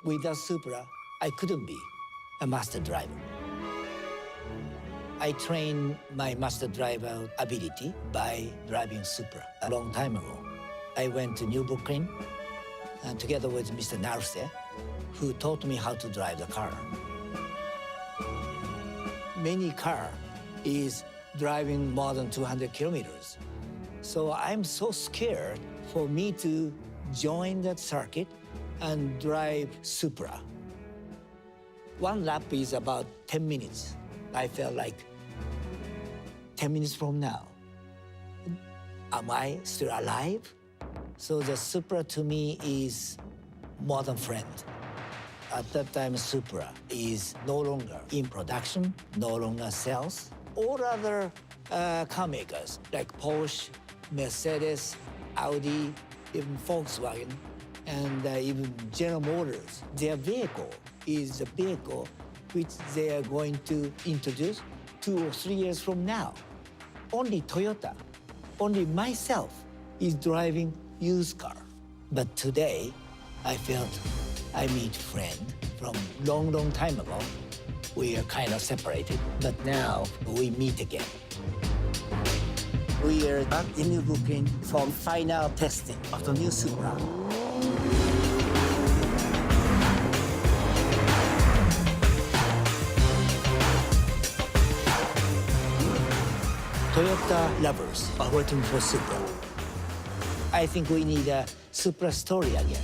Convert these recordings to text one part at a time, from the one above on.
Without Supra, I couldn't be a master driver. I trained my master driver ability by driving Supra a long time ago. I went to New Brooklyn and together with Mr. Naruse, who taught me how to drive the car. Many car is driving more than 200 kilometers. So I'm so scared for me to join that circuit and drive Supra. One lap is about 10 minutes. I felt like 10 minutes from now, am I still alive? So the Supra to me is more than friend. At that time, Supra is no longer in production, no longer sells. All other car makers like Porsche, Mercedes, Audi, even Volkswagen, and even General Motors, their vehicle is a vehicle which they are going to introduce 2 or 3 years from now. Only Toyota, only myself is driving used car. But today, I felt I meet friend from long time ago. We are kind of separated, but now we meet again. We are back in New Brooklyn for final testing of the new Supra. Toyota lovers are waiting for Supra. I think we need a Supra story again.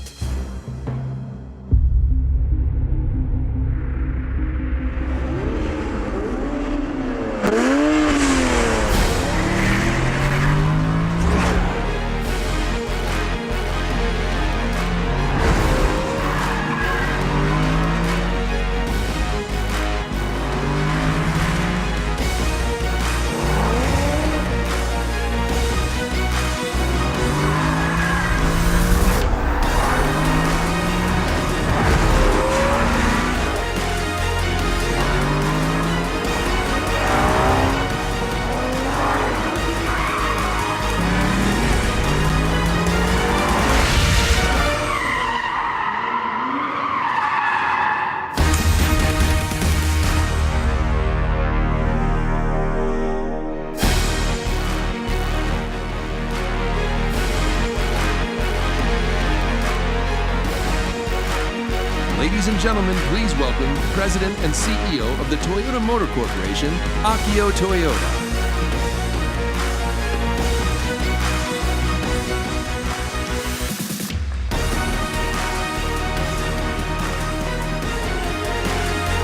Ladies and gentlemen, please welcome President and CEO of the Toyota Motor Corporation, Akio Toyoda.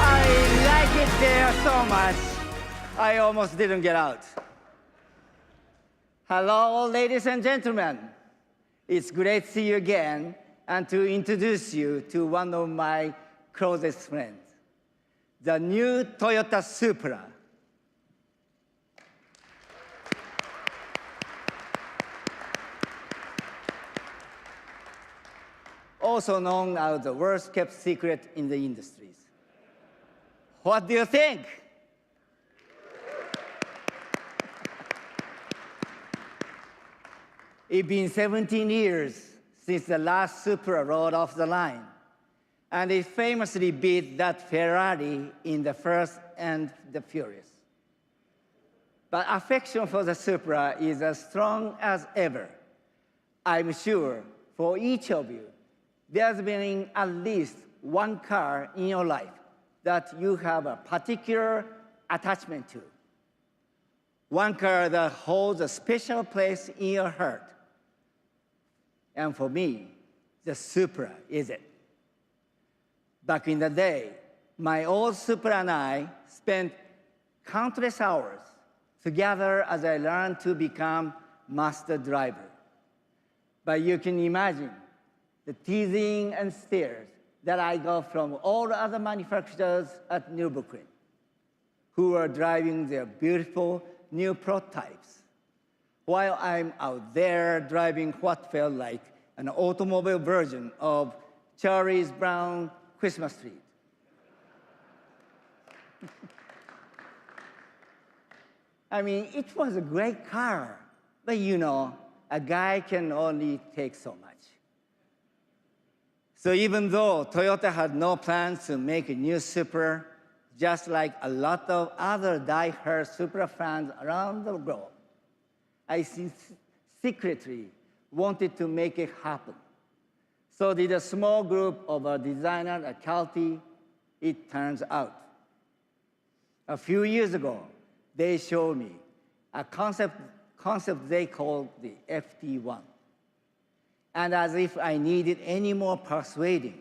I like it there so much, I almost didn't get out. Hello, ladies and gentlemen. It's great to see you again and to introduce you to one of my closest friends, the new Toyota Supra. Also known as the worst kept secret in the industries. What do you think? It's been 17 years since the last Supra rolled off the line, and it famously beat that Ferrari in the Fast and the Furious. But affection for the Supra is as strong as ever. I'm sure for each of you, there's been at least one car in your life that you have a particular attachment to. One car that holds a special place in your heart. And for me, the Supra is it. Back in the day, my old Supra and I spent countless hours together as I learned to become master driver. But you can imagine the teasing and stares that I got from all the other manufacturers at New Brooklyn who were driving their beautiful new prototypes, while I'm out there driving what felt like an automobile version of Charlie Brown's Christmas tree. I mean, it was a great car, but you know, a guy can only take so much. So even though Toyota had no plans to make a new Supra, just like a lot of other die-hard Supra fans around the globe, I secretly wanted to make it happen. So did a small group of designers at Calty, it turns out. A few years ago, they showed me a concept they called the FT1. And as if I needed any more persuading,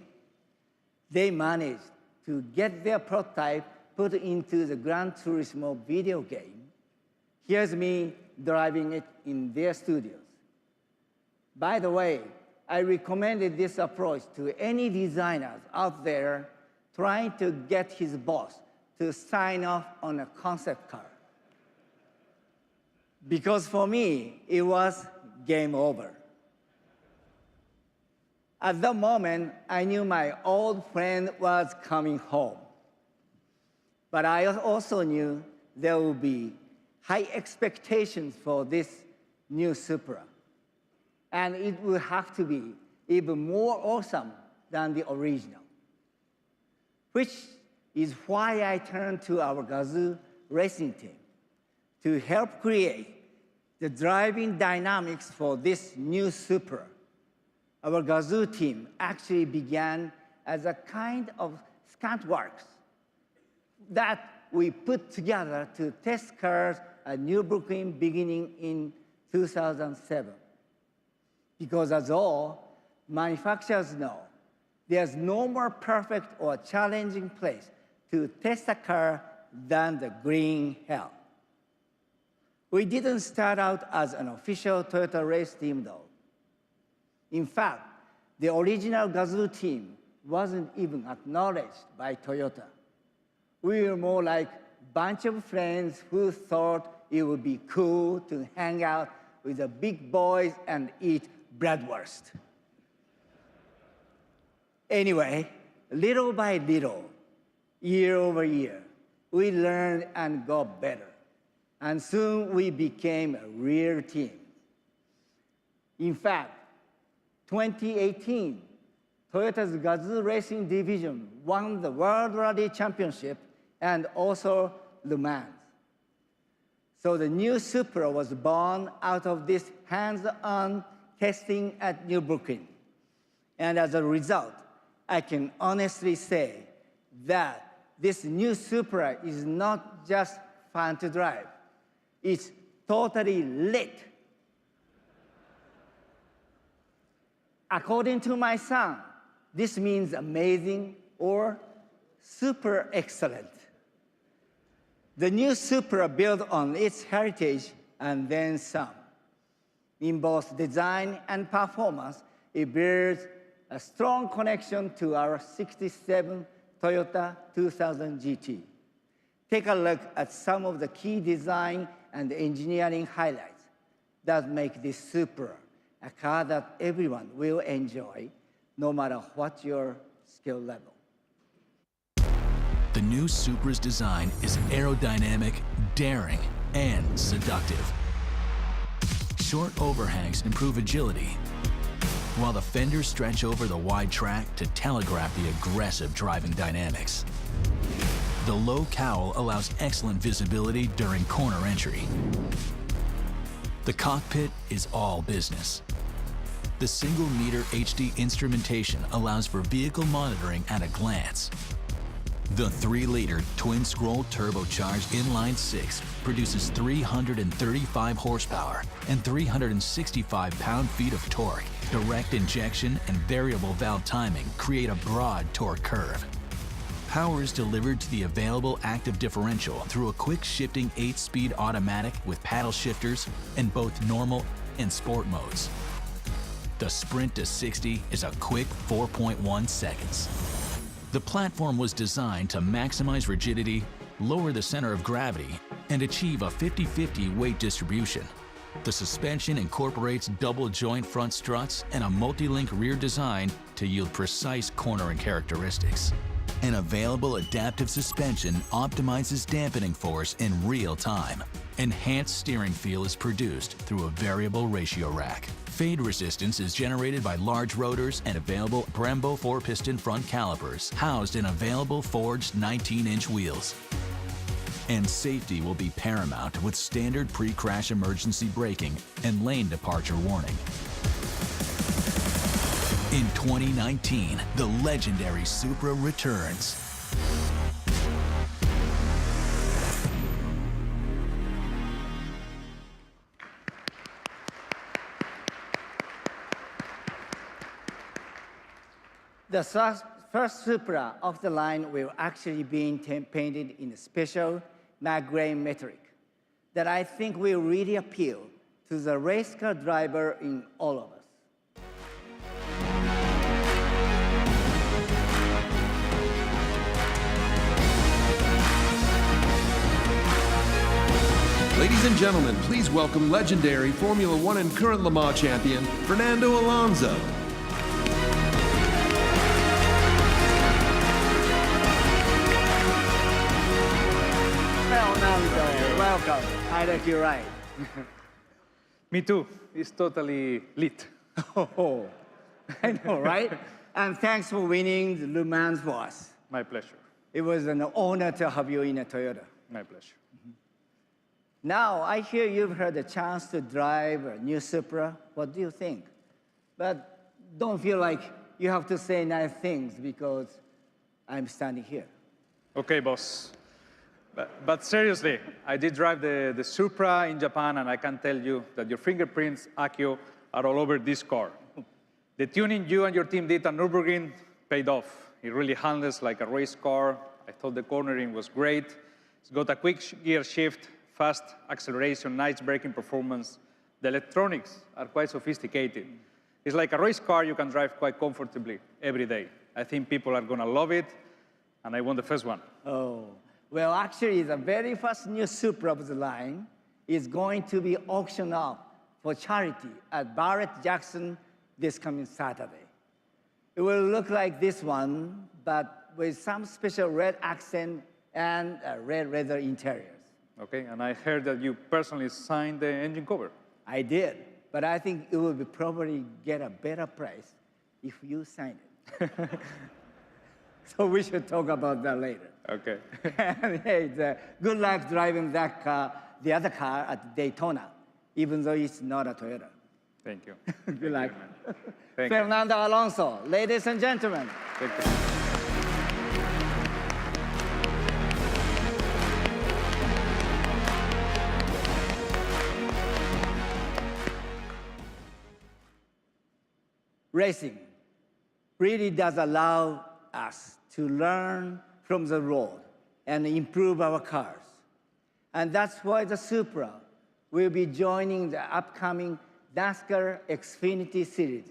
they managed to get their prototype put into the Gran Turismo video game. Here's me driving it in their studios. By the way, I recommended this approach to any designers out there trying to get his boss to sign off on a concept car. Because for me, it was game over. At that moment, I knew my old friend was coming home. But I also knew there would be high expectations for this new Supra. And it would have to be even more awesome than the original. Which is why I turned to our Gazoo racing team to help create the driving dynamics for this new Supra. Our Gazoo team actually began as a kind of stunt works that we put together to test cars at Nürburgring beginning in 2007. Because as all manufacturers know, there's no more perfect or challenging place to test a car than the green hell. We didn't start out as an official Toyota race team, though. In fact, the original Gazoo team wasn't even acknowledged by Toyota. We were more like a bunch of friends who thought it would be cool to hang out with the big boys and eat bratwurst. Anyway, little by little, year over year, we learned and got better. And soon we became a real team. In fact, 2018, Toyota's Gazoo Racing Division won the World Rally Championship and also Le Mans. So the new Supra was born out of this hands-on testing at Nürburgring. And as a result, I can honestly say that this new Supra is not just fun to drive. It's totally lit. According to my son, this means amazing or super excellent. The new Supra builds on its heritage and then some. In both design and performance, it bears a strong connection to our 67 Toyota 2000 GT. Take a look at some of the key design and engineering highlights that make this Supra a car that everyone will enjoy, no matter what your skill level. The new Supra's design is aerodynamic, daring, and seductive. Short overhangs improve agility, while the fenders stretch over the wide track to telegraph the aggressive driving dynamics. The low cowl allows excellent visibility during corner entry. The cockpit is all business. The single-meter HD instrumentation allows for vehicle monitoring at a glance. The 3-liter twin-scroll turbocharged inline-6 produces 335 horsepower and 365 pound-feet of torque. Direct injection and variable valve timing create a broad torque curve. Power is delivered to the available active differential through a quick-shifting 8-speed automatic with paddle shifters in both normal and sport modes. The sprint to 60 is a quick 4.1 seconds. The platform was designed to maximize rigidity, lower the center of gravity, and achieve a 50-50 weight distribution. The suspension incorporates double-joint front struts and a multi-link rear design to yield precise cornering characteristics. and available adaptive suspension optimizes dampening force in real time. Enhanced steering feel is produced through a variable ratio rack. Fade resistance is generated by large rotors and available Brembo 4-piston front calipers housed in available forged 19-inch wheels. And safety will be paramount with standard pre-crash emergency braking and lane departure warning. In 2019, the legendary Supra returns. The first Supra of the line will actually be painted in a special matte gray metallic that I think will really appeal to the race car driver in all of us. Ladies and gentlemen, please welcome legendary Formula One and current Le Mans champion, Fernando Alonso. Fernando, welcome. I like you right. Me too. It's totally lit. Oh, I know, right? And thanks for winning the Le Mans for us. My pleasure. It was an honor to have you in a Toyota. My pleasure. Now, I hear you've had a chance to drive a new Supra. What do you think? But don't feel like you have to say nice things because I'm standing here. Okay, boss. But seriously, I did drive the Supra in Japan, and I can tell you that your fingerprints, Akio, are all over this car. The tuning you and your team did at Nürburgring paid off. It really handles like a race car. I thought the cornering was great. It's got a quick gear shift, fast acceleration, nice braking performance. The electronics are quite sophisticated. It's like a race car you can drive quite comfortably every day. I think people are going to love it, and I want the first one. Oh, well, actually, the very first new Supra of the line is going to be auctioned off for charity at Barrett-Jackson this coming Saturday. It will look like this one, but with some special red accent and red leather interiors. Okay, and I heard that you personally signed the engine cover. I did, but I think it will probably get a better price if you sign it. So we should talk about that later. Okay. And hey, good luck driving that car, the other car at Daytona, even though it's not a Toyota. Thank you. Good luck. Thank you. Fernando Alonso, ladies and gentlemen. Thank you. Racing really does allow us to learn from the road and improve our cars. And that's why the Supra will be joining the upcoming NASCAR Xfinity Series.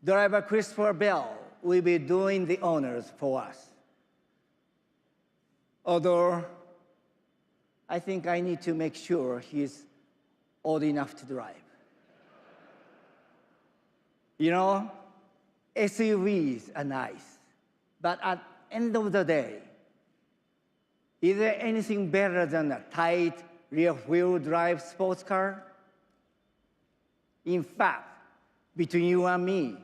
Driver Christopher Bell will be doing the honors for us. Although I think I need to make sure he's old enough to drive. You know, SUVs are nice, but at the end of the day, is there anything better than a tight rear-wheel drive sports car? In fact, between you and me,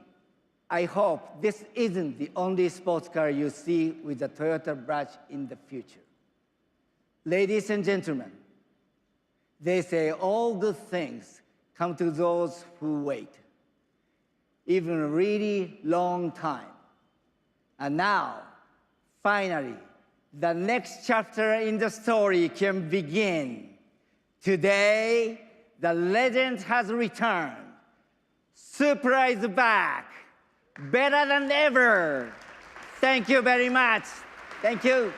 I hope this isn't the only sports car you see with a Toyota badge in the future. Ladies and gentlemen, they say all good things come to those who wait, even a really long time. And now, finally, the next chapter in the story can begin. Today, the legend has returned. Supra is back, better than ever. Thank you very much. Thank you.